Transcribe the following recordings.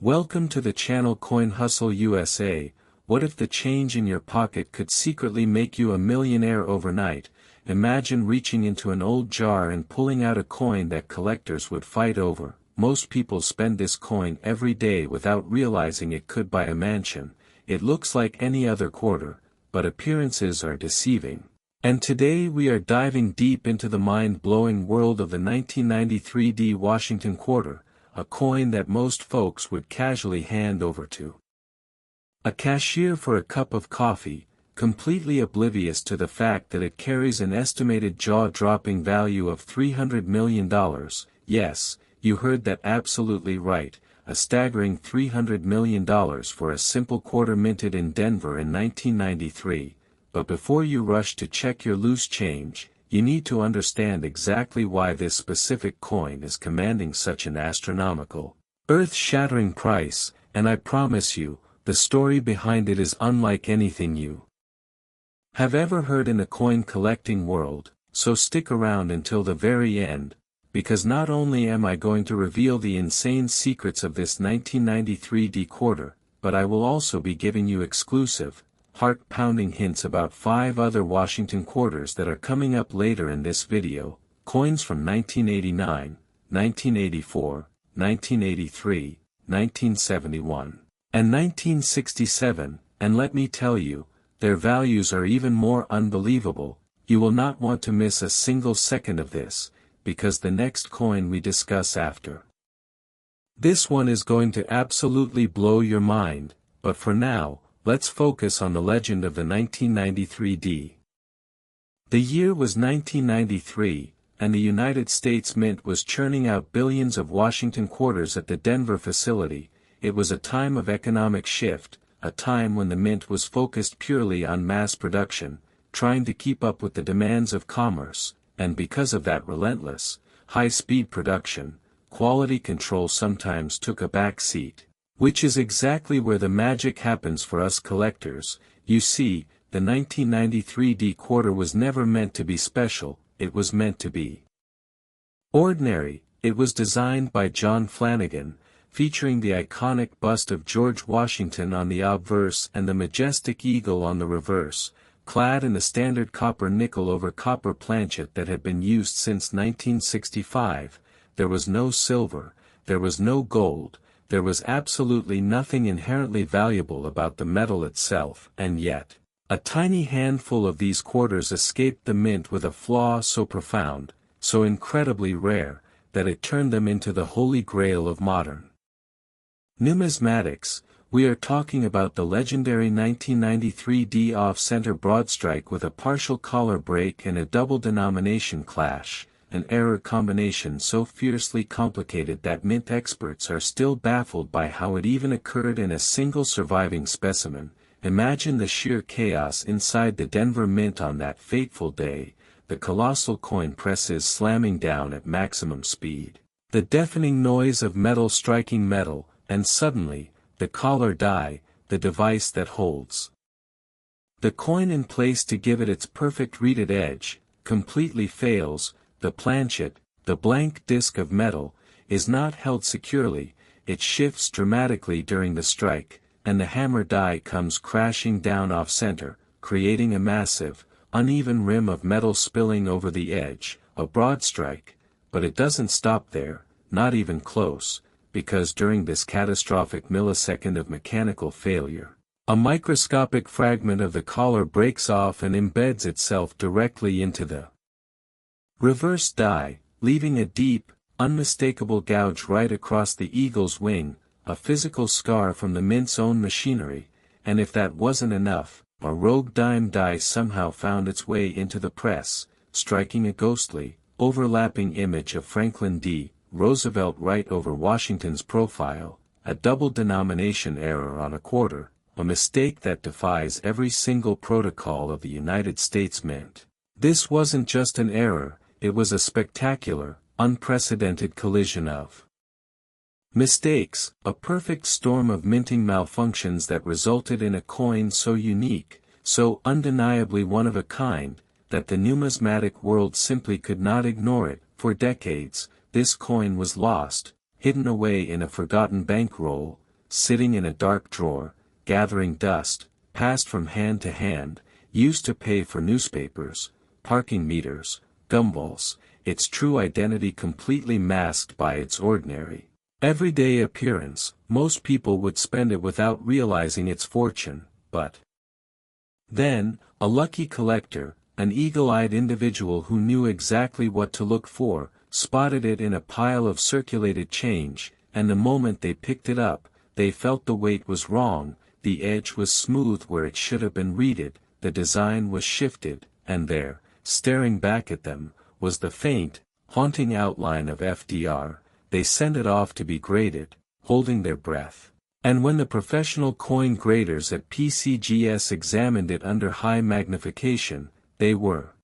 Welcome to the channel Coin Hustle USA. What if the change in your pocket could secretly make you a millionaire overnight? Imagine reaching into an old jar and pulling out a coin that collectors would fight over. Most people spend this coin every day without realizing it could buy a mansion. It looks like any other quarter, but appearances are deceiving. And today we are diving deep into the mind-blowing world of the 1993 D Washington quarter, a coin that most folks would casually hand over to a cashier for a cup of coffee, completely oblivious to the fact that it carries an estimated jaw-dropping value of $300 million. Yes, you heard that absolutely right, a staggering $300 million for a simple quarter minted in Denver in 1993. But before you rush to check your loose change, you need to understand exactly why this specific coin is commanding such an astronomical, earth-shattering price, and I promise you, the story behind it is unlike anything you have ever heard in the coin collecting world. So stick around until the very end, because not only am I going to reveal the insane secrets of this 1993 D quarter, but I will also be giving you exclusive, heart-pounding hints about 5 other Washington quarters that are coming up later in this video, coins from 1989, 1984, 1983, 1971, and 1967, and let me tell you, their values are even more unbelievable. You will not want to miss a single second of this, because the next coin we discuss after this one is going to absolutely blow your mind, but for now, let's focus on the legend of the 1993 D. The year was 1993, and the United States Mint was churning out billions of Washington quarters at the Denver facility. It was a time of economic shift, a time when the Mint was focused purely on mass production, trying to keep up with the demands of commerce, and because of that relentless, high-speed production, quality control sometimes took a back seat. Which is exactly where the magic happens for us collectors. You see, the 1993 D quarter was never meant to be special, it was meant to be ordinary. It was designed by John Flanagan, featuring the iconic bust of George Washington on the obverse and the majestic eagle on the reverse, clad in the standard copper nickel over copper planchet that had been used since 1965. There was no silver, there was no gold. There was absolutely nothing inherently valuable about the metal itself, and yet, a tiny handful of these quarters escaped the mint with a flaw so profound, so incredibly rare, that it turned them into the holy grail of modern numismatics. We are talking about the legendary 1993 D off-center broadstrike with a partial collar break and a double denomination clash. An error combination so fiercely complicated that mint experts are still baffled by how it even occurred in a single surviving specimen. Imagine the sheer chaos inside the Denver Mint on that fateful day, the colossal coin presses slamming down at maximum speed, the deafening noise of metal striking metal, and suddenly, the collar die, the device that holds the coin in place to give it its perfect reeded edge, completely fails. The planchet, the blank disc of metal, is not held securely, it shifts dramatically during the strike, and the hammer die comes crashing down off-center, creating a massive, uneven rim of metal spilling over the edge, a broad strike. But it doesn't stop there, not even close, because during this catastrophic millisecond of mechanical failure, a microscopic fragment of the collar breaks off and embeds itself directly into the reverse die, leaving a deep, unmistakable gouge right across the eagle's wing, a physical scar from the mint's own machinery. And if that wasn't enough, a rogue dime die somehow found its way into the press, striking a ghostly, overlapping image of Franklin D. Roosevelt right over Washington's profile, a double denomination error on a quarter, a mistake that defies every single protocol of the United States Mint. This wasn't just an error, it was a spectacular, unprecedented collision of mistakes, a perfect storm of minting malfunctions that resulted in a coin so unique, so undeniably one of a kind, that the numismatic world simply could not ignore it. For decades, this coin was lost, hidden away in a forgotten bankroll, sitting in a dark drawer, gathering dust, passed from hand to hand, used to pay for newspapers, parking meters, gumballs, its true identity completely masked by its ordinary, everyday appearance. Most people would spend it without realizing its fortune, but then, a lucky collector, an eagle-eyed individual who knew exactly what to look for, spotted it in a pile of circulated change, and the moment they picked it up, they felt the weight was wrong, the edge was smooth where it should have been reeded, the design was shifted, and there, staring back at them, was the faint, haunting outline of FDR. They sent it off to be graded, holding their breath. And when the professional coin graders at PCGS examined it under high magnification, they were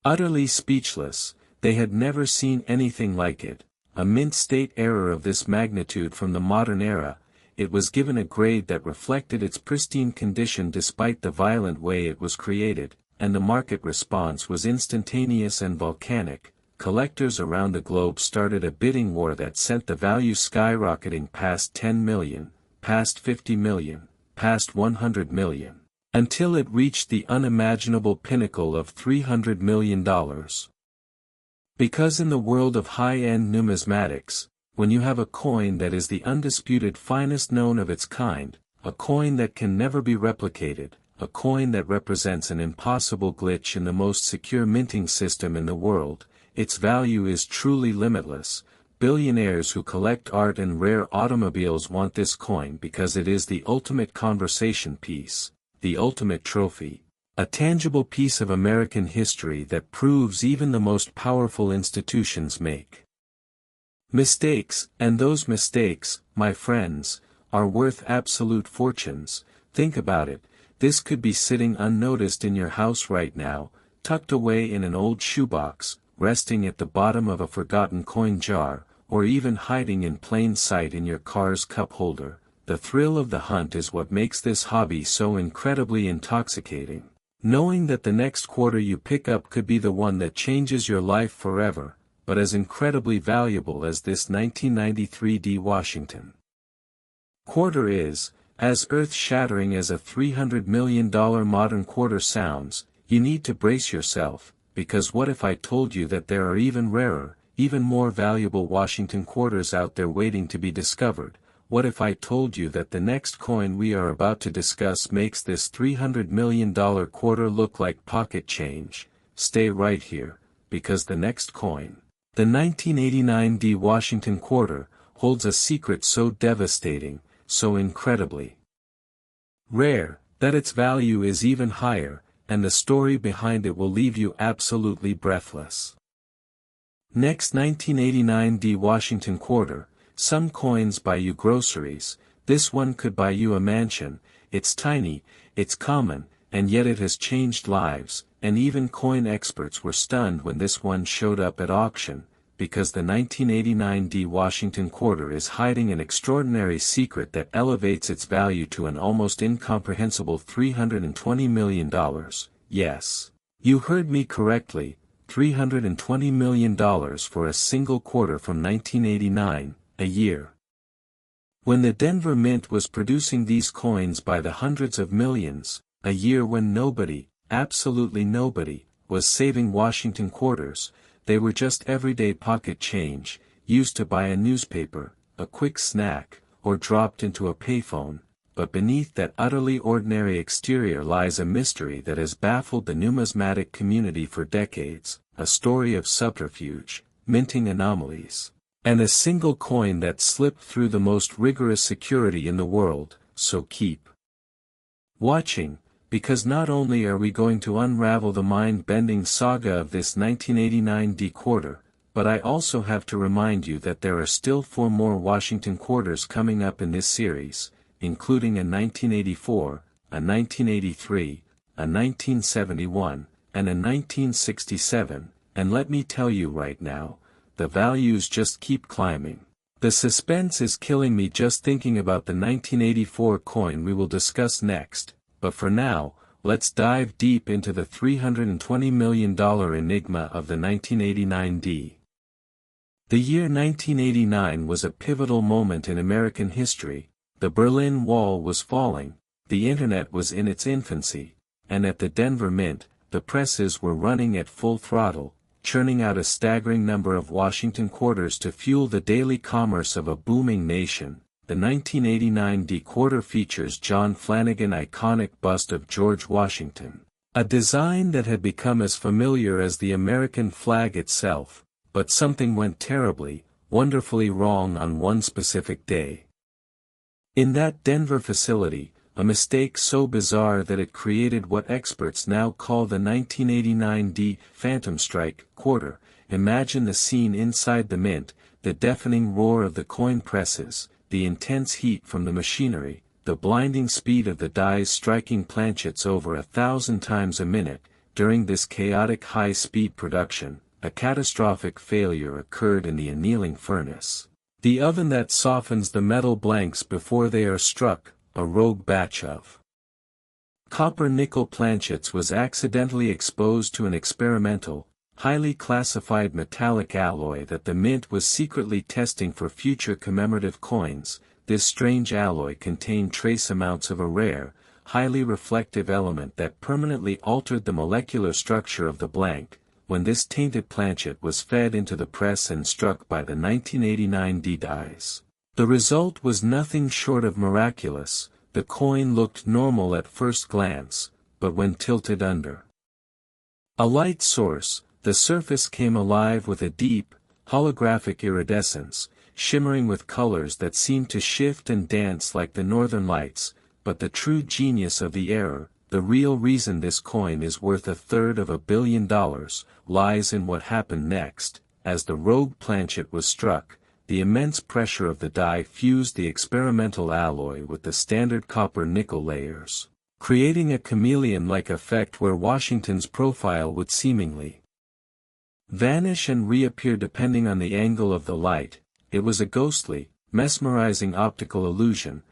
utterly speechless. They had never seen anything like it, a mint state error of this magnitude from the modern era. It was given a grade that reflected its pristine condition despite the violent way it was created, and the market response was instantaneous and volcanic. Collectors around the globe started a bidding war that sent the value skyrocketing past 10 million, past 50 million, past 100 million, until it reached the unimaginable pinnacle of $300 million. Because in the world of high-end numismatics, when you have a coin that is the undisputed finest known of its kind, a coin that can never be replicated, a coin that represents an impossible glitch in the most secure minting system in the world, its value is truly limitless. Billionaires who collect art and rare automobiles want this coin because it is the ultimate conversation piece, the ultimate trophy, a tangible piece of American history that proves even the most powerful institutions make mistakes, and those mistakes, my friends, are worth absolute fortunes. Think about it, this could be sitting unnoticed in your house right now, tucked away in an old shoebox, resting at the bottom of a forgotten coin jar, or even hiding in plain sight in your car's cup holder. The thrill of the hunt is what makes this hobby so incredibly intoxicating. Knowing that the next quarter you pick up could be the one that changes your life forever, but as incredibly valuable as this 1993 D. Washington quarter is, as earth-shattering as a $300 million modern quarter sounds, you need to brace yourself, because what if I told you that there are even rarer, even more valuable Washington quarters out there waiting to be discovered? What if I told you that the next coin we are about to discuss makes this $300 million quarter look like pocket change? Stay right here, because the next coin, the 1989 D. Washington quarter, holds a secret so devastating, so incredibly rare, that its value is even higher, and the story behind it will leave you absolutely breathless. Next, 1989 D. Washington quarter. Some coins buy you groceries, this one could buy you a mansion. It's tiny, it's common, and yet it has changed lives, and even coin experts were stunned when this one showed up at auction, because the 1989 D. Washington quarter is hiding an extraordinary secret that elevates its value to an almost incomprehensible $320 million. Yes, you heard me correctly, $320 million for a single quarter from 1989, a year when the Denver Mint was producing these coins by the hundreds of millions, a year when nobody, absolutely nobody, was saving Washington quarters. They were just everyday pocket change, used to buy a newspaper, a quick snack, or dropped into a payphone. But beneath that utterly ordinary exterior lies a mystery that has baffled the numismatic community for decades, a story of subterfuge, minting anomalies, and a single coin that slipped through the most rigorous security in the world. So keep watching, because not only are we going to unravel the mind-bending saga of this 1989 D quarter, but I also have to remind you that there are still 4 more Washington quarters coming up in this series, including a 1984, a 1983, a 1971, and a 1967, and let me tell you right now, the values just keep climbing. The suspense is killing me just thinking about the 1984 coin we will discuss next, but for now, let's dive deep into the $320 million enigma of the 1989 D. The year 1989 was a pivotal moment in American history, The Berlin Wall was falling, the internet was in its infancy, and at the Denver Mint, the presses were running at full throttle, churning out a staggering number of Washington quarters to fuel the daily commerce of a booming nation. The 1989 D quarter features John Flanagan's iconic bust of George Washington, a design that had become as familiar as the American flag itself, but something went terribly, wonderfully wrong on one specific day. In that Denver facility, a mistake so bizarre that it created what experts now call the 1989 D Phantom Strike quarter. Imagine the scene inside the mint, the deafening roar of the coin presses, the intense heat from the machinery, the blinding speed of the dies striking planchets over 1,000 times a minute. During this chaotic high-speed production, a catastrophic failure occurred in the annealing furnace, the oven that softens the metal blanks before they are struck. A rogue batch of copper-nickel planchets was accidentally exposed to an experimental, highly classified metallic alloy that the mint was secretly testing for future commemorative coins. This strange alloy contained trace amounts of a rare, highly reflective element that permanently altered the molecular structure of the blank. When this tainted planchet was fed into the press and struck by the 1989 D dies, the result was nothing short of miraculous. The coin looked normal at first glance, but when tilted under a light source, the surface came alive with a deep, holographic iridescence, shimmering with colors that seemed to shift and dance like the northern lights. But the true genius of the error, the real reason this coin is worth $250 million, lies in what happened next. As the rogue planchet was struck, the immense pressure of the die fused the experimental alloy with the standard copper-nickel layers, creating a chameleon-like effect where Washington's profile would seemingly vanish and reappear depending on the angle of the light. It was a ghostly, mesmerizing optical illusion,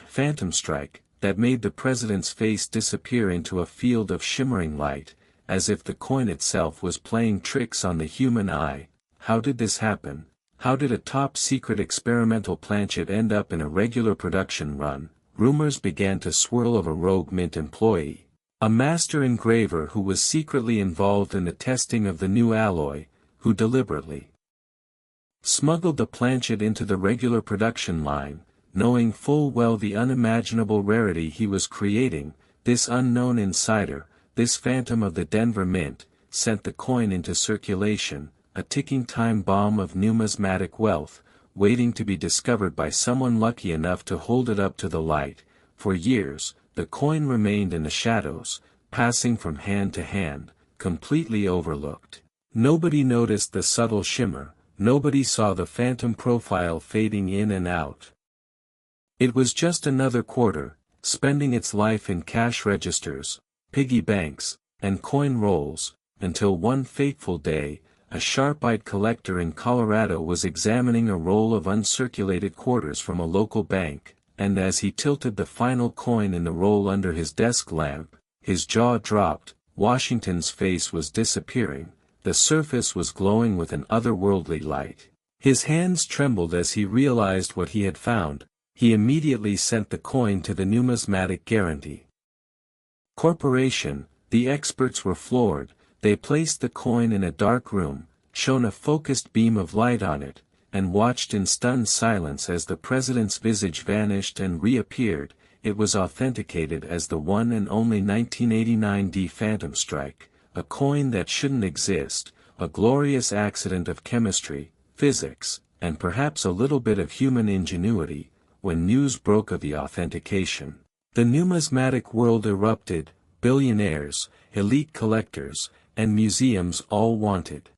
phantom strike, that made the president's face disappear into a field of shimmering light, as if the coin itself was playing tricks on the human eye. How did this happen? How did a top-secret experimental planchet end up in a regular production run? Rumors began to swirl of a rogue mint employee, a master engraver who was secretly involved in the testing of the new alloy, who deliberately smuggled the planchet into the regular production line, knowing full well the unimaginable rarity he was creating. This unknown insider, this phantom of the Denver Mint, sent the coin into circulation, a ticking time bomb of numismatic wealth, waiting to be discovered by someone lucky enough to hold it up to the light. For years, the coin remained in the shadows, passing from hand to hand, completely overlooked. Nobody noticed the subtle shimmer, nobody saw the phantom profile fading in and out. It was just another quarter, spending its life in cash registers, piggy banks, and coin rolls, until one fateful day, a sharp-eyed collector in Colorado was examining a roll of uncirculated quarters from a local bank, and as he tilted the final coin in the roll under his desk lamp, his jaw dropped. Washington's face was disappearing, the surface was glowing with an otherworldly light. His hands trembled as he realized what he had found. He immediately sent the coin to the Numismatic Guarantee Corporation. The experts were floored. They placed the coin in a dark room, shone a focused beam of light on it, and watched in stunned silence as the president's visage vanished and reappeared. It was authenticated as the one and only 1989 D Phantom Strike, a coin that shouldn't exist, a glorious accident of chemistry, physics, and perhaps a little bit of human ingenuity. When news broke of the authentication, the numismatic world erupted. Billionaires, elite collectors, and museums all wanted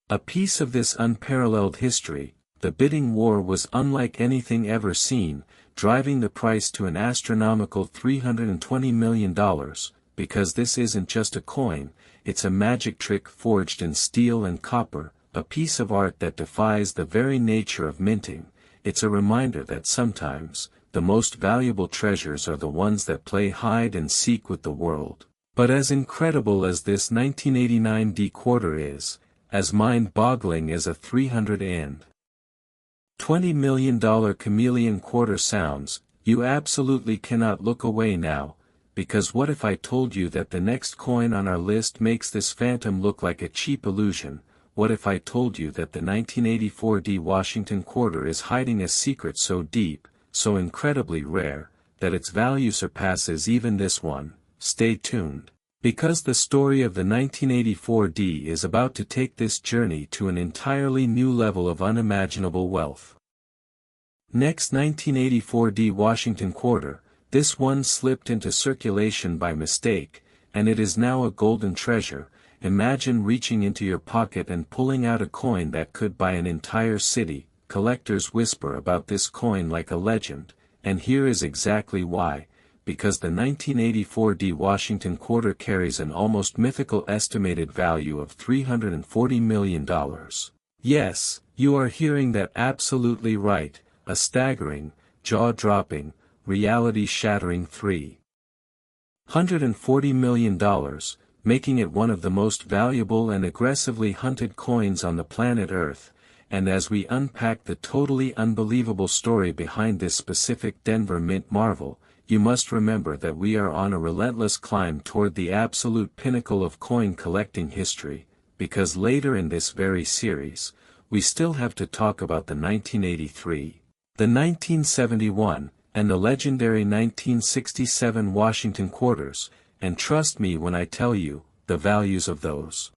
a piece of this unparalleled history. The bidding war was unlike anything ever seen, driving the price to an astronomical $320 million, because this isn't just a coin, it's a magic trick forged in steel and copper, a piece of art that defies the very nature of minting. It's a reminder that sometimes, the most valuable treasures are the ones that play hide and seek with the world. But as incredible as this 1989 D quarter is, as mind-boggling as a 300 and $20 million chameleon quarter sounds. You absolutely cannot look away now, because what if I told you that the next coin on our list makes this phantom look like a cheap illusion? What if I told you that the 1984 D Washington quarter is hiding a secret so deep, so incredibly rare, that its value surpasses even this one? Stay tuned, because the story of the 1984 D is about to take this journey to an entirely new level of unimaginable wealth. Next, 1984 D Washington quarter. This one slipped into circulation by mistake, and it is now a golden treasure. Imagine reaching into your pocket and pulling out a coin that could buy an entire city. Collectors whisper about this coin like a legend, and here is exactly why. Because the 1984 D Washington quarter carries an almost mythical estimated value of $340 million. Yes, you are hearing that absolutely right, a staggering, jaw-dropping, reality-shattering $340 million, making it one of the most valuable and aggressively hunted coins on the planet Earth. And as we unpack the totally unbelievable story behind this specific Denver Mint marvel, you must remember that we are on a relentless climb toward the absolute pinnacle of coin collecting history, because later in this very series, we still have to talk about the 1983, the 1971, and the legendary 1967 Washington quarters, and trust me when I tell you, the values of those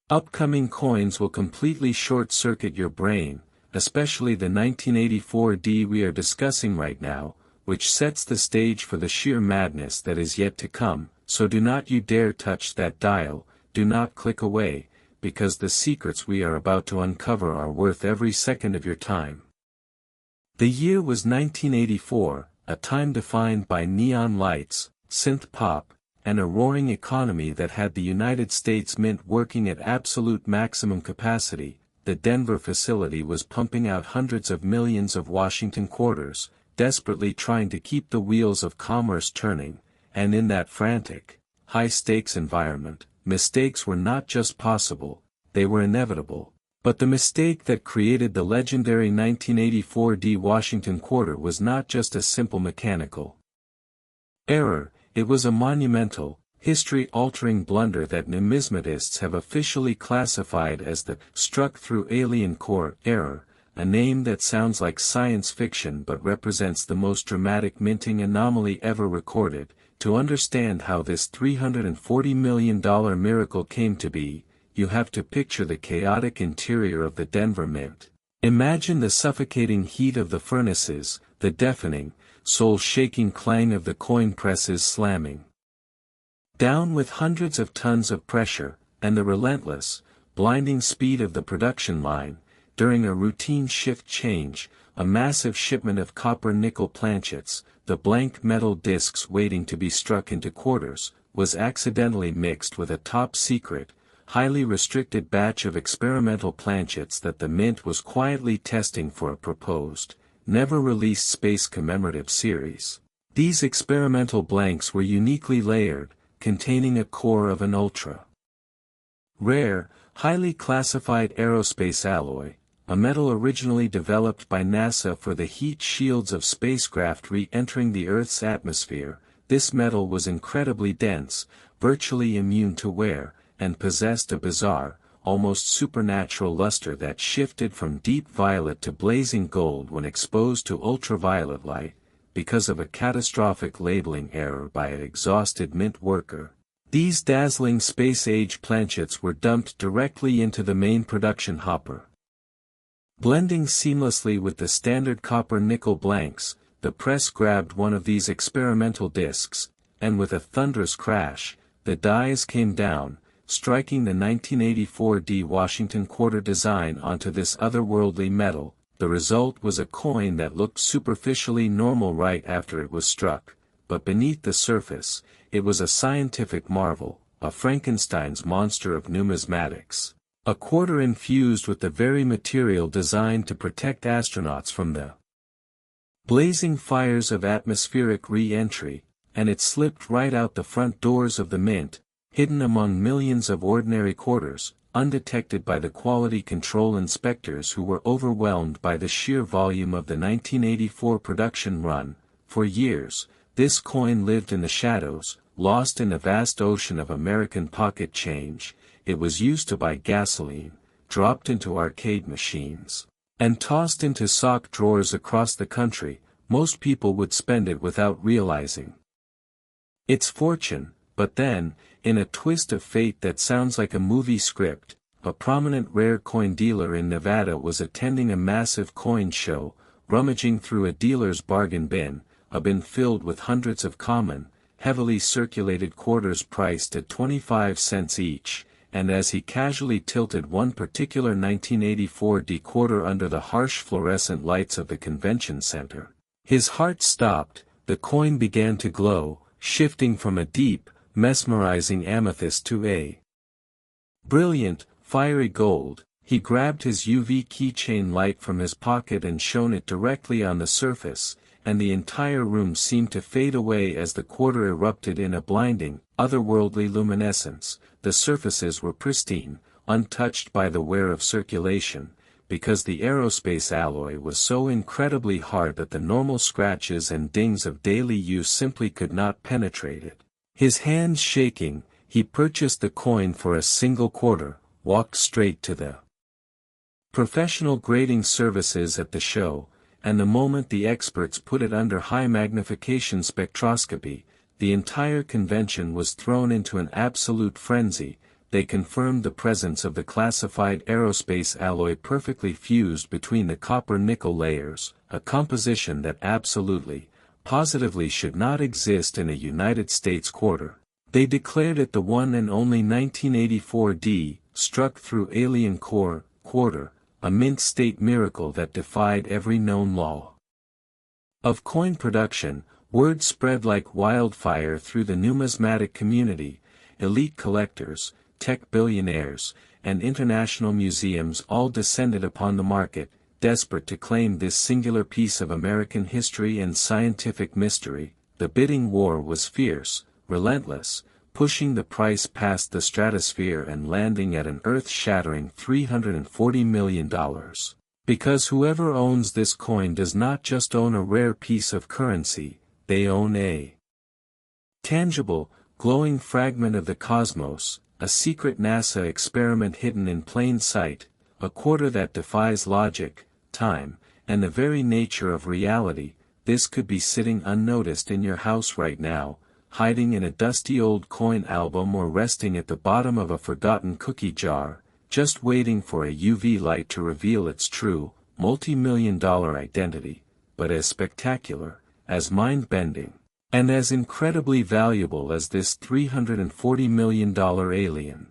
upcoming coins will completely short-circuit your brain, especially the 1984 D we are discussing right now, which sets the stage for the sheer madness that is yet to come. So do not you dare touch that dial, do not click away, because the secrets we are about to uncover are worth every second of your time. The year was 1984, a time defined by neon lights, synth pop, and a roaring economy that had the United States Mint working at absolute maximum capacity. The Denver facility was pumping out hundreds of millions of Washington quarters, desperately trying to keep the wheels of commerce turning, and in that frantic, high-stakes environment, mistakes were not just possible, they were inevitable. But the mistake that created the legendary 1984 D Washington quarter was not just a simple mechanical error, it was a monumental, history-altering blunder that numismatists have officially classified as the struck-through alien core error, a name that sounds like science fiction but represents the most dramatic minting anomaly ever recorded. To understand how this $340 million miracle came to be, you have to picture the chaotic interior of the Denver Mint. Imagine the suffocating heat of the furnaces, the deafening, soul-shaking clang of the coin presses slamming down with hundreds of tons of pressure, and the relentless, blinding speed of the production line. During a routine shift change, a massive shipment of copper-nickel planchets, the blank metal discs waiting to be struck into quarters, was accidentally mixed with a top-secret, highly restricted batch of experimental planchets that the Mint was quietly testing for a proposed, never-released space commemorative series. These experimental blanks were uniquely layered, containing a core of an ultra-rare, highly classified aerospace alloy, a metal originally developed by NASA for the heat shields of spacecraft re-entering the Earth's atmosphere. This metal was incredibly dense, virtually immune to wear, and possessed a bizarre, almost supernatural luster that shifted from deep violet to blazing gold when exposed to ultraviolet light, because of a catastrophic labeling error by an exhausted Mint worker. These dazzling space-age planchets were dumped directly into the main production hopper. Blending seamlessly with the standard copper-nickel blanks, the press grabbed one of these experimental discs, and with a thunderous crash, the dies came down, striking the 1984 D Washington quarter design onto this otherworldly metal. The result was a coin that looked superficially normal right after it was struck, but beneath the surface, it was a scientific marvel, a Frankenstein's monster of numismatics. A quarter infused with the very material designed to protect astronauts from the blazing fires of atmospheric re-entry, and it slipped right out the front doors of the Mint, hidden among millions of ordinary quarters, undetected by the quality control inspectors who were overwhelmed by the sheer volume of the 1984 production run. For years, this coin lived in the shadows, lost in the vast ocean of American pocket change. It was used to buy gasoline, dropped into arcade machines, and tossed into sock drawers across the country. Most people would spend it without realizing its fortune. But then, in a twist of fate that sounds like a movie script, a prominent rare coin dealer in Nevada was attending a massive coin show, rummaging through a dealer's bargain bin, a bin filled with hundreds of common, heavily circulated quarters priced at 25 cents each, and as he casually tilted one particular 1984 quarter under the harsh fluorescent lights of the convention center, his heart stopped. The coin began to glow, shifting from a deep, mesmerizing amethyst to a brilliant, fiery gold. He grabbed his UV keychain light from his pocket and shone it directly on the surface, and the entire room seemed to fade away as the quarter erupted in a blinding, otherworldly luminescence. The surfaces were pristine, untouched by the wear of circulation, because the aerospace alloy was so incredibly hard that the normal scratches and dings of daily use simply could not penetrate it. His hands shaking, he purchased the coin for a single quarter, walked straight to the professional grading services at the show, and the moment the experts put it under high magnification spectroscopy, the entire convention was thrown into an absolute frenzy. They confirmed the presence of the classified aerospace alloy perfectly fused between the copper-nickel layers, a composition that absolutely, positively should not exist in a United States quarter. They declared it the one and only 1984 struck through alien core quarter, a mint state miracle that defied every known law of coin production. Word spread like wildfire through the numismatic community. Elite collectors, tech billionaires, and international museums all descended upon the market, desperate to claim this singular piece of American history and scientific mystery. The bidding war was fierce, relentless, pushing the price past the stratosphere and landing at an earth-shattering $340 million. Because whoever owns this coin does not just own a rare piece of currency, they own a tangible, glowing fragment of the cosmos, a secret NASA experiment hidden in plain sight, a quarter that defies logic, time, and the very nature of reality. This could be sitting unnoticed in your house right now, hiding in a dusty old coin album or resting at the bottom of a forgotten cookie jar, just waiting for a UV light to reveal its true, multi-million-dollar identity, but as spectacular, as mind-bending, and as incredibly valuable as this $340 million alien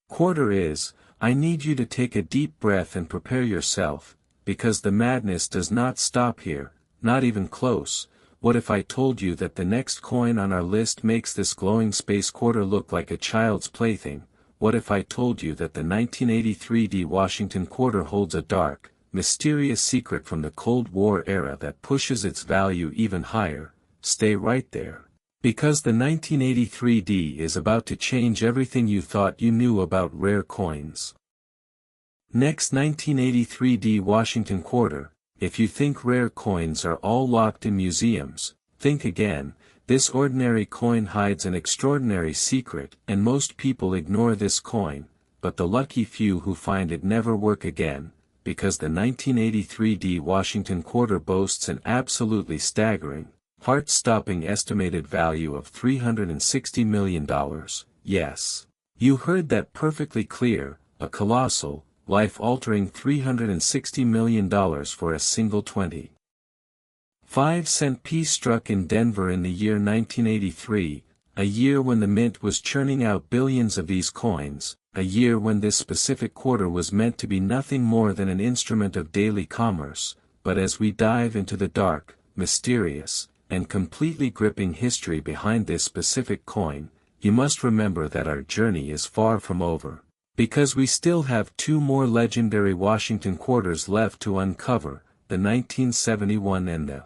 quarter is. I need you to take a deep breath and prepare yourself, because the madness does not stop here, not even close. What if I told you that the next coin on our list makes this glowing space quarter look like a child's plaything? What if I told you that the 1983 Washington quarter holds a dark, mysterious secret from the Cold War era that pushes its value even higher? Stay right there, because the 1983 is about to change everything you thought you knew about rare coins. Next, 1983 Washington quarter. If you think rare coins are all locked in museums, think again. This ordinary coin hides an extraordinary secret, and most people ignore this coin, but the lucky few who find it never work again, because the 1983 Washington quarter boasts an absolutely staggering, heart-stopping estimated value of $360 million. Yes, you heard that perfectly clear, a colossal, life-altering $360 million for a single 25-cent piece struck in Denver in the year 1983, a year when the mint was churning out billions of these coins, a year when this specific quarter was meant to be nothing more than an instrument of daily commerce. But as we dive into the dark, mysterious, and completely gripping history behind this specific coin, you must remember that our journey is far from over. Because we still have two more legendary Washington quarters left to uncover, the 1971 and the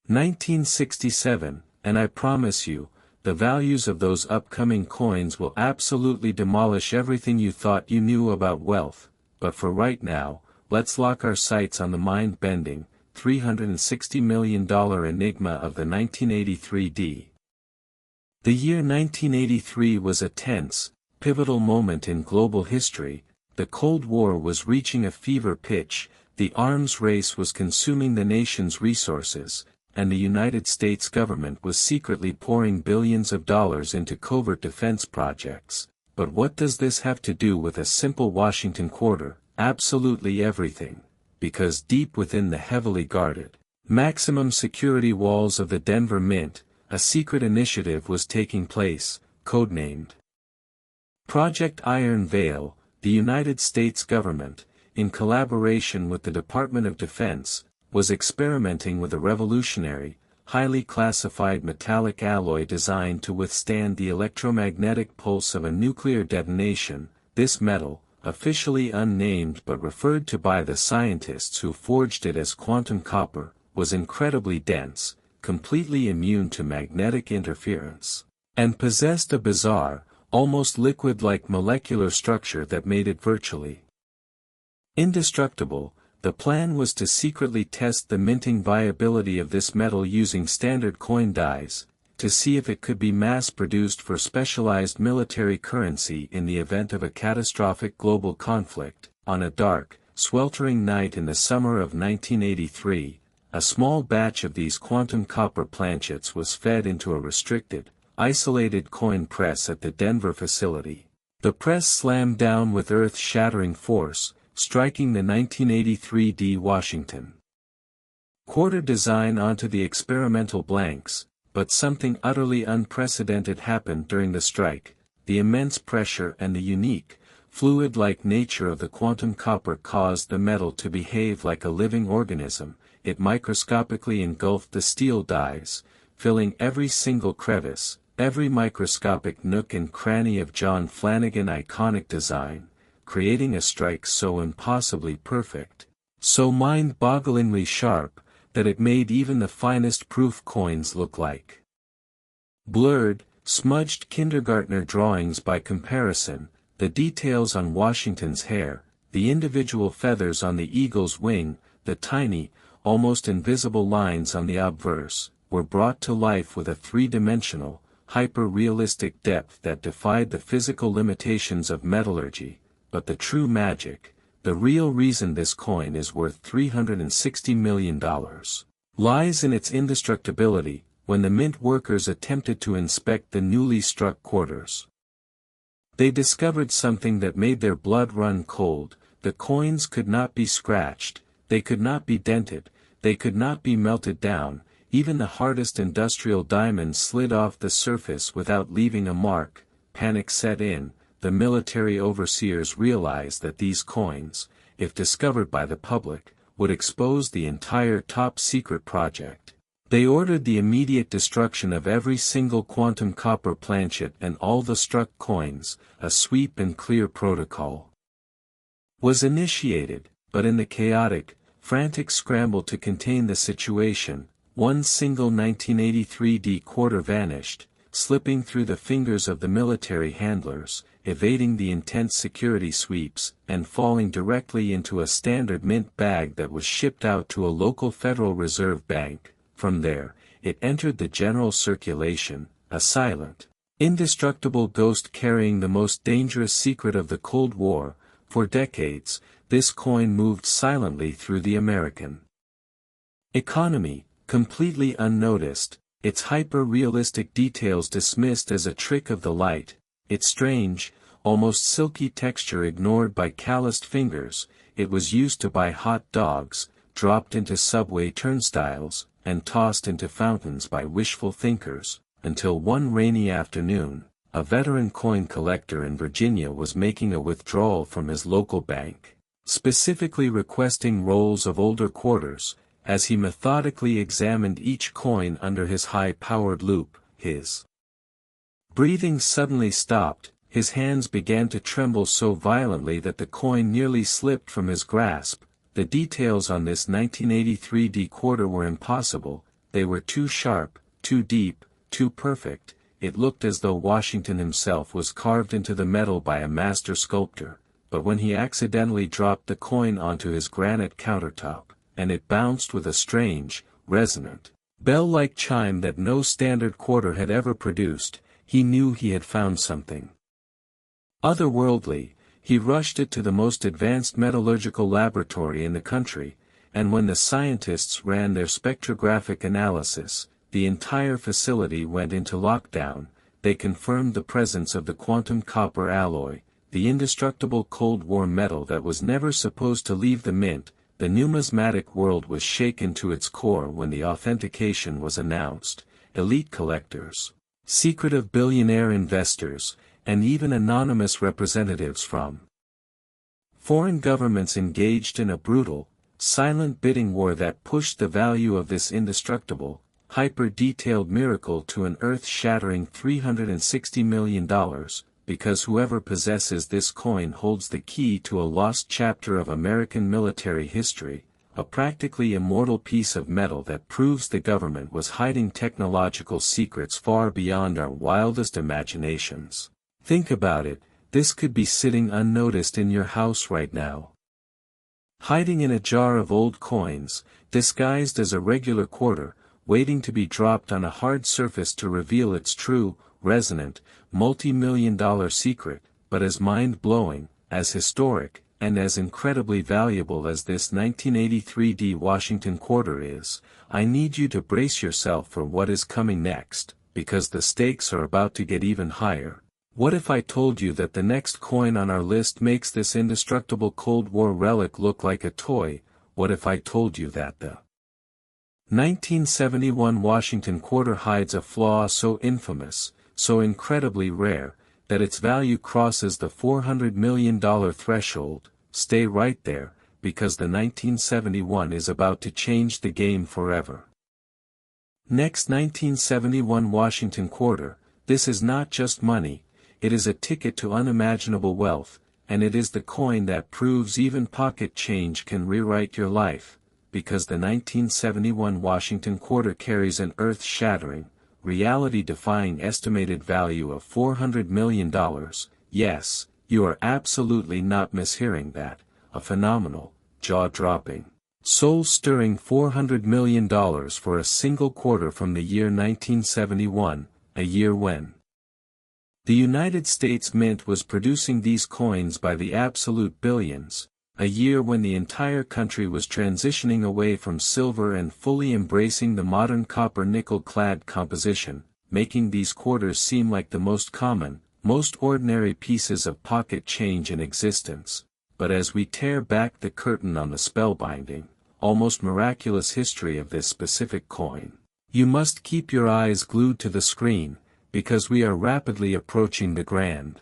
1967, and I promise you, the values of those upcoming coins will absolutely demolish everything you thought you knew about wealth, but for right now, let's lock our sights on the mind-bending, $360 million enigma of the 1983 D. The year 1983 was a tense, pivotal moment in global history. The Cold War was reaching a fever pitch, the arms race was consuming the nation's resources, and the United States government was secretly pouring billions of dollars into covert defense projects. But what does this have to do with a simple Washington quarter? Absolutely everything. Because deep within the heavily guarded, maximum security walls of the Denver Mint, a secret initiative was taking place, codenamed Project Iron Veil. The United States government, in collaboration with the Department of Defense, was experimenting with a revolutionary, highly classified metallic alloy designed to withstand the electromagnetic pulse of a nuclear detonation. This metal, officially unnamed but referred to by the scientists who forged it as quantum copper, was incredibly dense, completely immune to magnetic interference, and possessed a bizarre, almost liquid-like molecular structure that made it virtually indestructible. The plan was to secretly test the minting viability of this metal using standard coin dies, to see if it could be mass-produced for specialized military currency in the event of a catastrophic global conflict. On a dark, sweltering night in the summer of 1983, a small batch of these quantum copper planchets was fed into a restricted, isolated coin press at the Denver facility. The press slammed down with earth-shattering force, striking the 1983 D Washington quarter design onto the experimental blanks, but something utterly unprecedented happened during the strike. The immense pressure and the unique, fluid-like nature of the quantum copper caused the metal to behave like a living organism. It microscopically engulfed the steel dies, filling every single crevice, every microscopic nook and cranny of John Flanagan's iconic design, creating a strike so impossibly perfect, so mind-bogglingly sharp, that it made even the finest proof coins look like blurred, smudged kindergartner drawings by comparison. The details on Washington's hair, the individual feathers on the eagle's wing, the tiny, almost invisible lines on the obverse, were brought to life with a three-dimensional, hyper-realistic depth that defied the physical limitations of metallurgy. But the true magic, the real reason this coin is worth $360 million, lies in its indestructibility. When the mint workers attempted to inspect the newly struck quarters, they discovered something that made their blood run cold. The coins could not be scratched, they could not be dented, they could not be melted down. Even the hardest industrial diamond slid off the surface without leaving a mark. Panic set in. The military overseers realized that these coins, if discovered by the public, would expose the entire top-secret project. They ordered the immediate destruction of every single quantum copper planchet and all the struck coins. A sweep and clear protocol was initiated, but in the chaotic, frantic scramble to contain the situation, one single 1983 D quarter vanished, slipping through the fingers of the military handlers, evading the intense security sweeps, and falling directly into a standard mint bag that was shipped out to a local Federal Reserve bank. From there, it entered the general circulation, a silent, indestructible ghost carrying the most dangerous secret of the Cold War. For decades, this coin moved silently through the American economy, completely unnoticed, its hyper-realistic details dismissed as a trick of the light, its strange, almost silky texture ignored by calloused fingers. It was used to buy hot dogs, dropped into subway turnstiles, and tossed into fountains by wishful thinkers, until one rainy afternoon, a veteran coin collector in Virginia was making a withdrawal from his local bank, specifically requesting rolls of older quarters. As he methodically examined each coin under his high-powered loupe, his breathing suddenly stopped, his hands began to tremble so violently that the coin nearly slipped from his grasp. The details on this 1983 D quarter were impossible, they were too sharp, too deep, too perfect. it looked as though Washington himself was carved into the metal by a master sculptor, but when he accidentally dropped the coin onto his granite countertop, and it bounced with a strange, resonant, bell-like chime that no standard quarter had ever produced, he knew he had found something otherworldly. He rushed it to the most advanced metallurgical laboratory in the country, and when the scientists ran their spectrographic analysis, the entire facility went into lockdown. They confirmed the presence of the quantum copper alloy, the indestructible Cold War metal that was never supposed to leave the mint. The numismatic world was shaken to its core when the authentication was announced. Elite collectors, secretive billionaire investors, and even anonymous representatives from foreign governments engaged in a brutal, silent bidding war that pushed the value of this indestructible, hyper-detailed miracle to an earth-shattering $360 million, because whoever possesses this coin holds the key to a lost chapter of American military history, a practically immortal piece of metal that proves the government was hiding technological secrets far beyond our wildest imaginations. Think about it, this could be sitting unnoticed in your house right now. Hiding in a jar of old coins, disguised as a regular quarter, waiting to be dropped on a hard surface to reveal its true, resonant, multi-million-dollar secret, but as mind-blowing, as historic, and as incredibly valuable as this 1983 Washington quarter is, I need you to brace yourself for what is coming next, because the stakes are about to get even higher. What if I told you that the next coin on our list makes this indestructible Cold War relic look like a toy? What if I told you that the 1971 Washington quarter hides a flaw so infamous, so incredibly rare, that its value crosses the $400 million threshold? Stay right there, because the 1971 is about to change the game forever. Next 1971 Washington quarter, this is not just money. It is a ticket to unimaginable wealth, and it is the coin that proves even pocket change can rewrite your life, because the 1971 Washington quarter carries an earth-shattering, reality-defying estimated value of $400 million. Yes, you are absolutely not mishearing that, a phenomenal, jaw-dropping, soul-stirring $400 million for a single quarter from the year 1971, a year when the United States Mint was producing these coins by the absolute billions, a year when the entire country was transitioning away from silver and fully embracing the modern copper-nickel-clad composition, making these quarters seem like the most common, most ordinary pieces of pocket change in existence. But as we tear back the curtain on the spellbinding, almost miraculous history of this specific coin, you must keep your eyes glued to the screen, because we are rapidly approaching the grand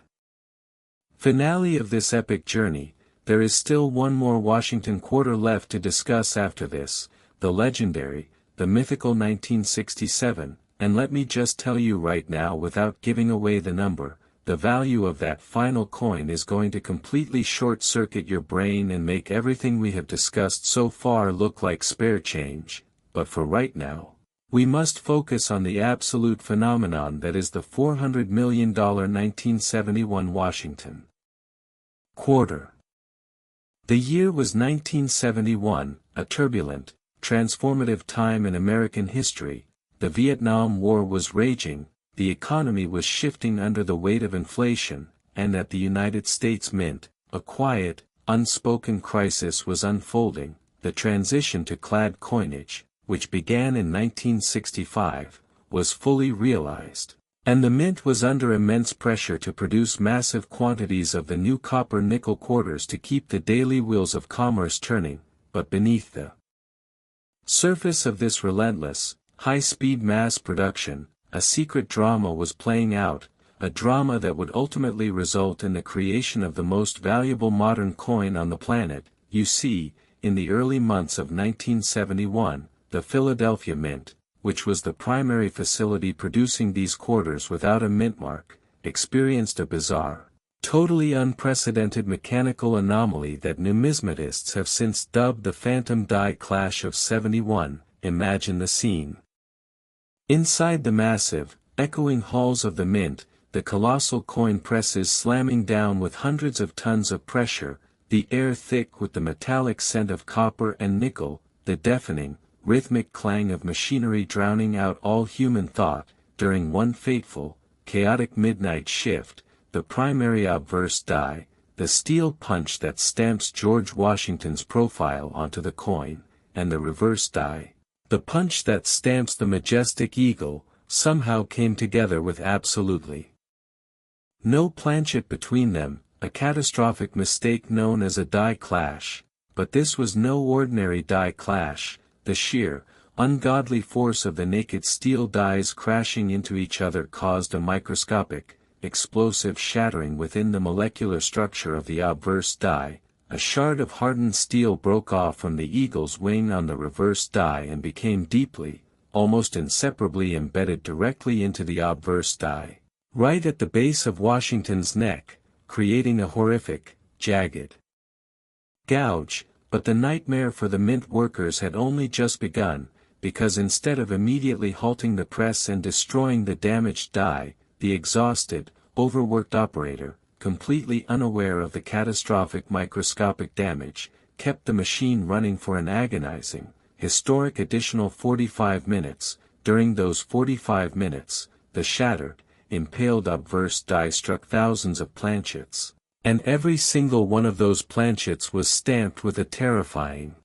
finale of this epic journey. There is still one more Washington quarter left to discuss after this, the legendary, the mythical 1967, and let me just tell you right now without giving away the number, the value of that final coin is going to completely short-circuit your brain and make everything we have discussed so far look like spare change. But for right now, we must focus on the absolute phenomenon that is the $400 million 1971 Washington quarter. The year was 1971, a turbulent, transformative time in American history. The Vietnam War was raging, the economy was shifting under the weight of inflation, and at the United States Mint, a quiet, unspoken crisis was unfolding. The transition to clad coinage, which began in 1965, was fully realized, and the mint was under immense pressure to produce massive quantities of the new copper-nickel quarters to keep the daily wheels of commerce turning. But beneath the surface of this relentless, high-speed mass production, a secret drama was playing out, a drama that would ultimately result in the creation of the most valuable modern coin on the planet. You see, in the early months of 1971, the Philadelphia Mint, which was the primary facility producing these quarters without a mint mark, experienced a bizarre, totally unprecedented mechanical anomaly that numismatists have since dubbed the Phantom Die Clash of '71. Imagine the scene. Inside the massive, Echoing halls of the mint, the colossal coin presses slamming down with hundreds of tons of pressure, the air thick with the metallic scent of copper and nickel, the deafening, rhythmic clang of machinery drowning out all human thought. During one fateful, chaotic midnight shift, the primary obverse die, the steel punch that stamps George Washington's profile onto the coin, and the reverse die, the punch that stamps the majestic eagle, somehow came together with absolutely no planchet between them, a catastrophic mistake known as a die clash. But this was no ordinary die clash. The sheer, ungodly force of the naked steel dies crashing into each other caused a microscopic, explosive shattering within the molecular structure of the obverse die. A shard of hardened steel broke off from the eagle's wing on the reverse die and became deeply, almost inseparably embedded directly into the obverse die, right at the base of Washington's neck, creating a horrific, jagged gouge. But the nightmare for the mint workers had only just begun, because instead of immediately halting the press and destroying the damaged die, the exhausted, overworked operator, completely unaware of the catastrophic microscopic damage, kept the machine running for an agonizing, historic additional 45 minutes. During those 45 minutes, the shattered, impaled obverse die struck thousands of planchets. And every single one of those planchets was stamped with a terrifying,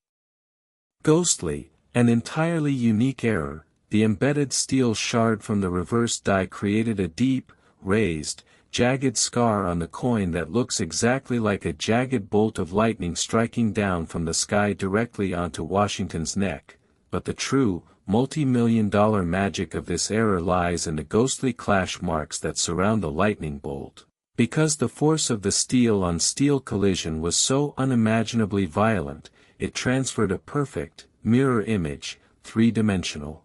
ghostly, and entirely unique error. The embedded steel shard from the reverse die created a deep, raised, jagged scar on the coin that looks exactly like a jagged bolt of lightning striking down from the sky directly onto Washington's neck. But the true, multi-million-dollar magic of this error lies in the ghostly clash marks that surround the lightning bolt. Because the force of the steel-on-steel collision was so unimaginably violent, it transferred a perfect, mirror image, three-dimensional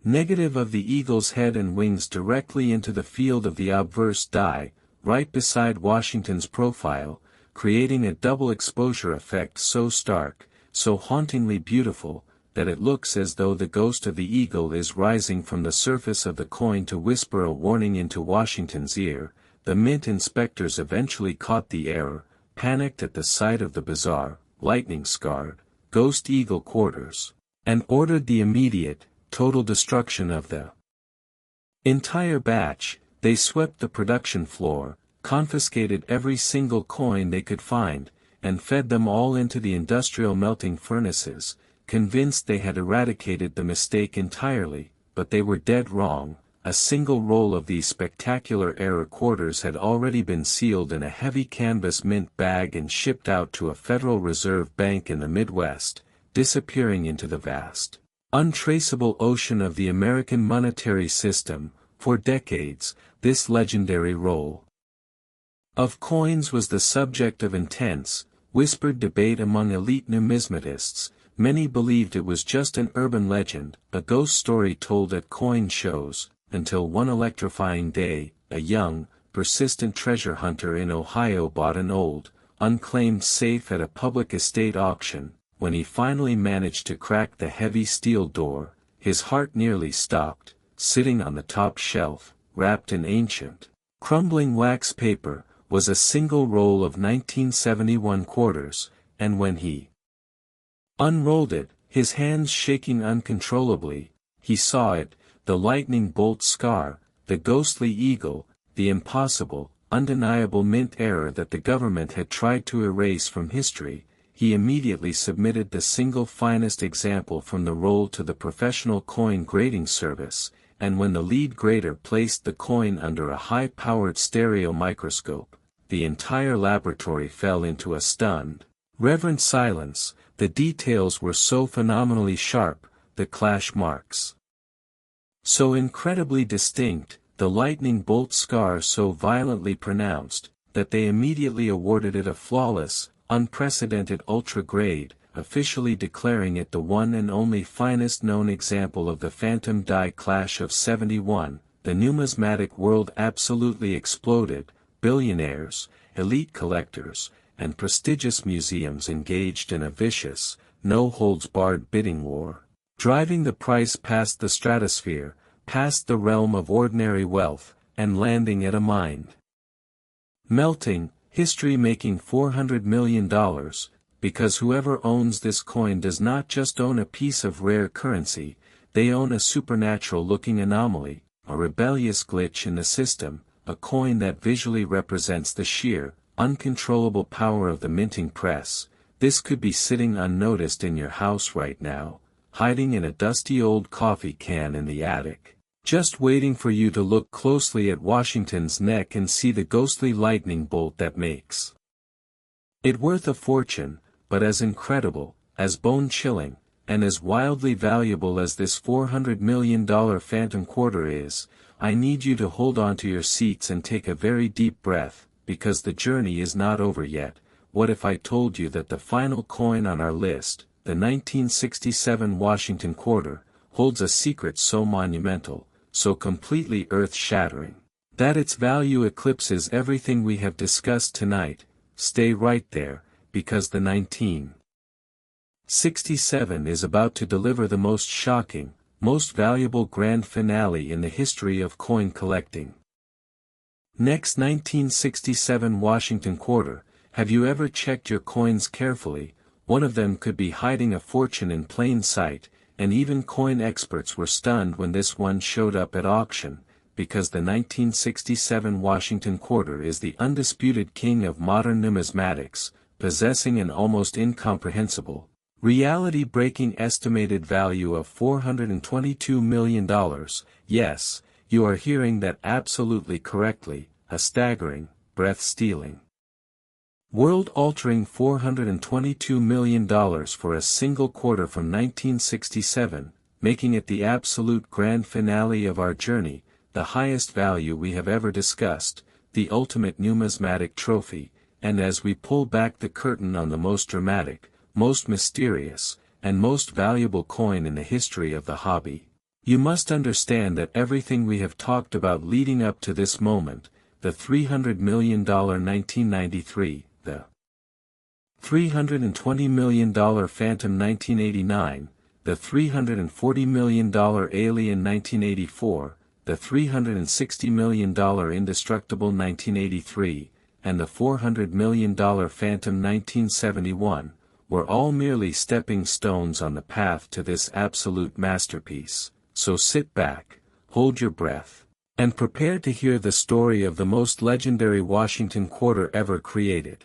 negative of the eagle's head and wings directly into the field of the obverse die, right beside Washington's profile, creating a double exposure effect so stark, so hauntingly beautiful, that it looks as though the ghost of the eagle is rising from the surface of the coin to whisper a warning into Washington's ear. The mint inspectors eventually caught the error, panicked at the sight of the bizarre, lightning-scarred, ghost eagle quarters, and ordered the immediate, total destruction of the entire batch. They swept the production floor, confiscated every single coin they could find, and fed them all into the industrial melting furnaces, convinced they had eradicated the mistake entirely. But they were dead wrong. A single roll of these spectacular error quarters had already been sealed in a heavy canvas mint bag and shipped out to a Federal Reserve Bank in the Midwest, disappearing into the vast, untraceable ocean of the American monetary system. For decades, this legendary roll of coins was the subject of intense, whispered debate among elite numismatists. Many believed it was just an urban legend, a ghost story told at coin shows, until one electrifying day, a young, persistent treasure hunter in Ohio bought an old, unclaimed safe at a public estate auction. When he finally managed to crack the heavy steel door, his heart nearly stopped. Sitting on the top shelf, wrapped in ancient, crumbling wax paper, was a single roll of 1971 quarters, and when he unrolled it, his hands shaking uncontrollably, he saw it, the lightning bolt scar, the ghostly eagle, the impossible, undeniable mint error that the government had tried to erase from history. He immediately submitted the single finest example from the roll to the professional coin grading service, and when the lead grader placed the coin under a high-powered stereo microscope, the entire laboratory fell into a stunned, reverent silence. The details were so phenomenally sharp, the clash marks so incredibly distinct, the lightning bolt scar so violently pronounced, that they immediately awarded it a flawless, unprecedented ultra grade, officially declaring it the one and only finest known example of the phantom die clash of '71. The numismatic world absolutely exploded. Billionaires, elite collectors, and prestigious museums engaged in a vicious, no-holds-barred bidding war, driving the price past the stratosphere. past the realm of ordinary wealth, and landing at a mind melting, history making $400 million, because whoever owns this coin does not just own a piece of rare currency, they own a supernatural-looking anomaly, a rebellious glitch in the system, a coin that visually represents the sheer, uncontrollable power of the minting press. This could be sitting unnoticed in your house right now, hiding in a dusty old coffee can in the attic, just waiting for you to look closely at Washington's neck and see the ghostly lightning bolt that makes it worth a fortune, but as incredible, as bone-chilling, and as wildly valuable as this $400 million phantom quarter is. I need you to hold on to your seats and take a very deep breath, because the journey is not over yet. What if I told you that the final coin on our list, the 1967 Washington quarter, holds a secret so monumental, so completely earth-shattering, that its value eclipses everything we have discussed tonight? Stay right there, because the 1967 is about to deliver the most shocking, most valuable grand finale in the history of coin collecting. Next, 1967 Washington quarter. Have you ever checked your coins carefully? One of them could be hiding a fortune in plain sight, and even coin experts were stunned when this one showed up at auction, because the 1967 Washington quarter is the undisputed king of modern numismatics, possessing an almost incomprehensible, reality-breaking estimated value of $422 million. Yes, you are hearing that absolutely correctly, a staggering, breath-stealing, world-altering $422 million for a single quarter from 1967, making it the absolute grand finale of our journey, the highest value we have ever discussed, the ultimate numismatic trophy. And as we pull back the curtain on the most dramatic, most mysterious, and most valuable coin in the history of the hobby, you must understand that everything we have talked about leading up to this moment, the $300 million 1993, the $320 million Phantom 1989, the $340 million Alien 1984, the $360 million Indestructible 1983, and the $400 million Phantom 1971, were all merely stepping stones on the path to this absolute masterpiece. So sit back, hold your breath, and prepare to hear the story of the most legendary Washington quarter ever created.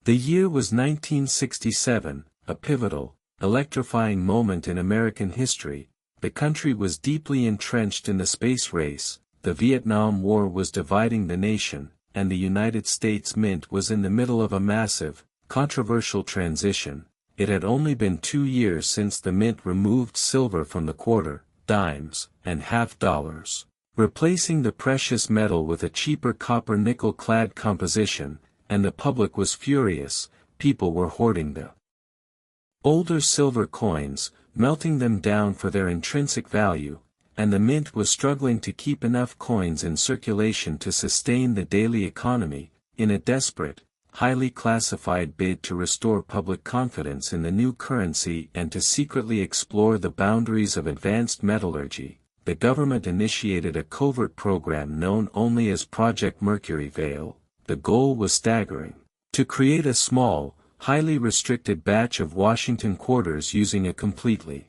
The year was 1967, a pivotal, electrifying moment in American history. The country was deeply entrenched in the space race, the Vietnam War was dividing the nation, and the United States Mint was in the middle of a massive, controversial transition. It had only been 2 years since the Mint removed silver from the quarter, dimes, and half dollars, replacing the precious metal with a cheaper copper nickel-clad composition, and the public was furious. People were hoarding the older silver coins, melting them down for their intrinsic value, and the Mint was struggling to keep enough coins in circulation to sustain the daily economy. In a desperate, highly classified bid to restore public confidence in the new currency and to secretly explore the boundaries of advanced metallurgy, the government initiated a covert program known only as Project Mercury Veil. The goal was staggering: to create a small, highly restricted batch of Washington quarters using a completely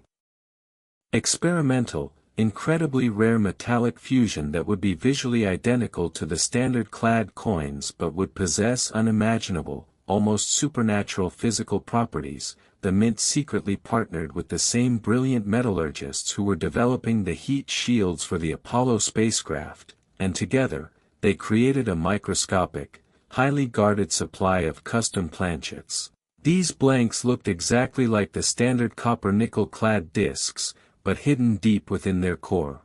experimental, incredibly rare metallic fusion that would be visually identical to the standard clad coins but would possess unimaginable, almost supernatural physical properties. The Mint secretly partnered with the same brilliant metallurgists who were developing the heat shields for the Apollo spacecraft, and together, they created a microscopic, highly guarded supply of custom planchets. These blanks looked exactly like the standard copper nickel-clad discs, but hidden deep within their core,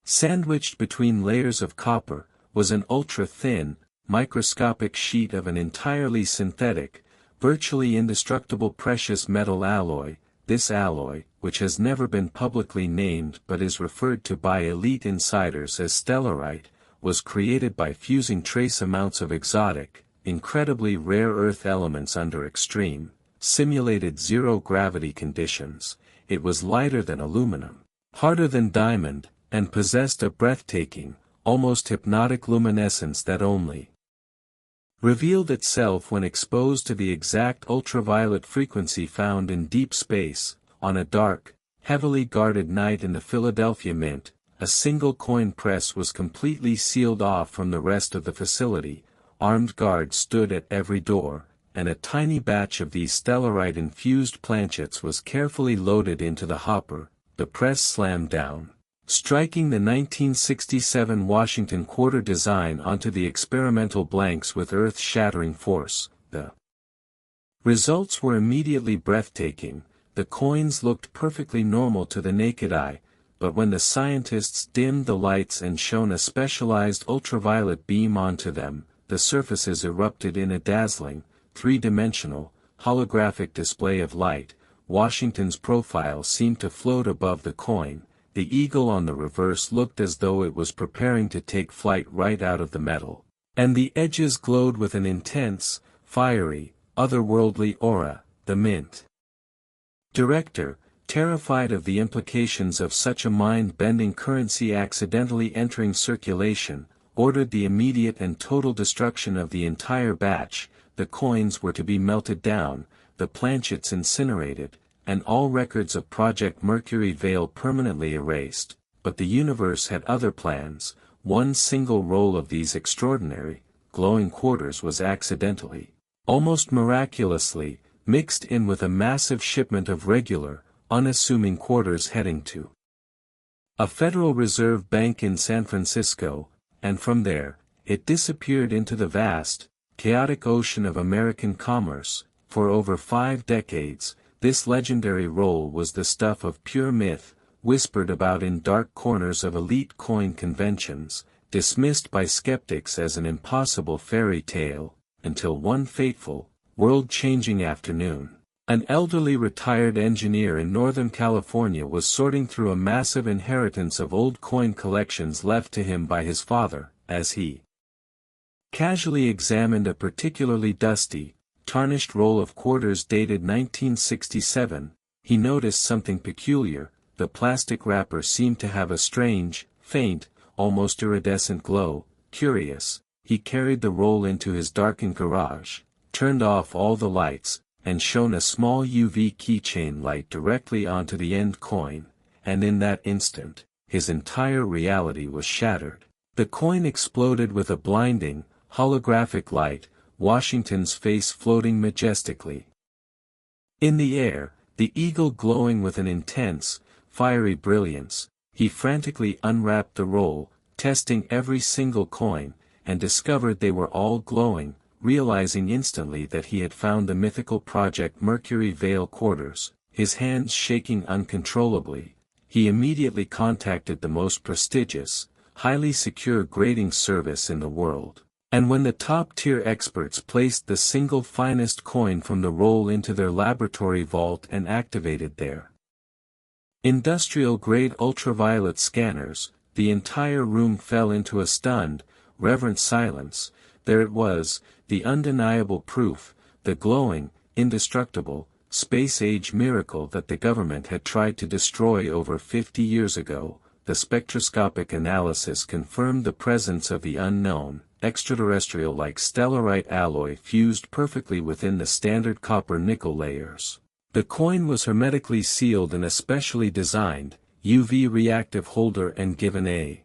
sandwiched between layers of copper, was an ultra-thin, microscopic sheet of an entirely synthetic, virtually indestructible precious metal alloy. This alloy, which has never been publicly named but is referred to by elite insiders as stellarite, was created by fusing trace amounts of exotic, incredibly rare earth elements under extreme, simulated zero-gravity conditions. It was lighter than aluminum, harder than diamond, and possessed a breathtaking, almost hypnotic luminescence that only revealed itself when exposed to the exact ultraviolet frequency found in deep space. On a dark, heavily guarded night in the Philadelphia Mint, a single coin press was completely sealed off from the rest of the facility. Armed guards stood at every door, and a tiny batch of these stellarite-infused planchets was carefully loaded into the hopper. The press slammed down, striking the 1967 Washington quarter design onto the experimental blanks with earth-shattering force. The results were immediately breathtaking. The coins looked perfectly normal to the naked eye, but when the scientists dimmed the lights and shone a specialized ultraviolet beam onto them, the surfaces erupted in a dazzling, three-dimensional, holographic display of light. Washington's profile seemed to float above the coin. The eagle on the reverse looked as though it was preparing to take flight right out of the metal, and the edges glowed with an intense, fiery, otherworldly aura. The Mint director, terrified of the implications of such a mind-bending currency accidentally entering circulation, ordered the immediate and total destruction of the entire batch. The coins were to be melted down, the planchets incinerated, and all records of Project Mercury Veil permanently erased. But the universe had other plans. One single roll of these extraordinary, glowing quarters was accidentally, almost miraculously, mixed in with a massive shipment of regular, unassuming quarters heading to a Federal Reserve Bank in San Francisco, and from there, it disappeared into the vast, chaotic ocean of American commerce. For over 5 decades, this legendary roll was the stuff of pure myth, whispered about in dark corners of elite coin conventions, dismissed by skeptics as an impossible fairy tale, until one fateful, world-changing afternoon, an elderly retired engineer in Northern California was sorting through a massive inheritance of old coin collections left to him by his father. As he casually examined a particularly dusty, tarnished roll of quarters dated 1967, he noticed something peculiar. The plastic wrapper seemed to have a strange, faint, almost iridescent glow. Curious, he carried the roll into his darkened garage, turned off all the lights, and shone a small UV keychain light directly onto the end coin, and in that instant, his entire reality was shattered. The coin exploded with a blinding, holographic light, Washington's face floating majestically in the air, the eagle glowing with an intense, fiery brilliance. He frantically unwrapped the roll, testing every single coin, and discovered they were all glowing, realizing instantly that he had found the mythical Project Mercury Veil quarters. His hands shaking uncontrollably, he immediately contacted the most prestigious, highly secure grading service in the world. And when the top-tier experts placed the single finest coin from the roll into their laboratory vault and activated their industrial-grade ultraviolet scanners, the entire room fell into a stunned, reverent silence. There it was, the undeniable proof, the glowing, indestructible, space-age miracle that the government had tried to destroy over 50 years ago. The spectroscopic analysis confirmed the presence of the unknown, extraterrestrial-like stellarite alloy fused perfectly within the standard copper-nickel layers. The coin was hermetically sealed in a specially designed, UV-reactive holder and given a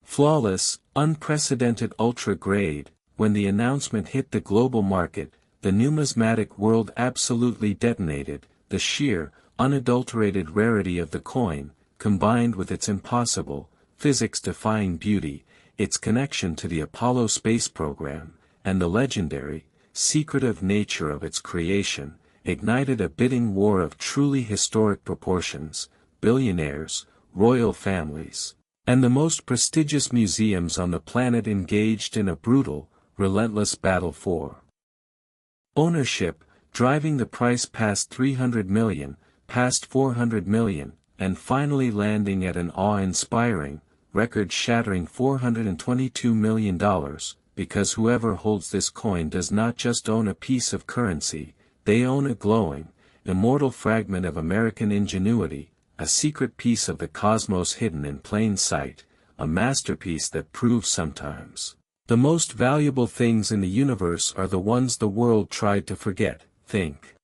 flawless, unprecedented ultra-grade. When the announcement hit the global market, the numismatic world absolutely detonated. The sheer, unadulterated rarity of the coin, combined with its impossible, physics-defying beauty, its connection to the Apollo space program, and the legendary, secretive nature of its creation, ignited a bidding war of truly historic proportions. Billionaires, royal families, and the most prestigious museums on the planet engaged in a brutal, relentless battle for ownership, driving the price past 300 million, past 400 million, and finally landing at an awe-inspiring, record-shattering $422 million, because whoever holds this coin does not just own a piece of currency, they own a glowing, immortal fragment of American ingenuity, a secret piece of the cosmos hidden in plain sight, a masterpiece that proves sometimes the most valuable things in the universe are the ones the world tried to forget. Think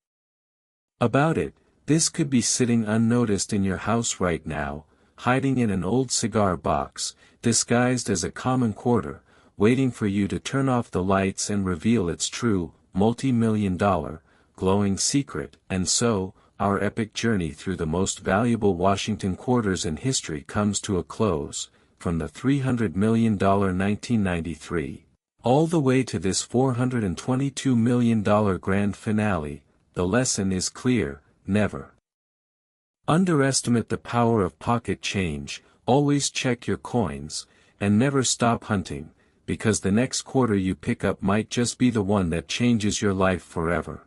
about it. This could be sitting unnoticed in your house right now, hiding in an old cigar box, disguised as a common quarter, waiting for you to turn off the lights and reveal its true, multi-million-dollar, glowing secret. And so, our epic journey through the most valuable Washington quarters in history comes to a close, from the $300 million 1993, all the way to this $422 million grand finale. The lesson is clear: never underestimate the power of pocket change, always check your coins, and never stop hunting, because the next quarter you pick up might just be the one that changes your life forever.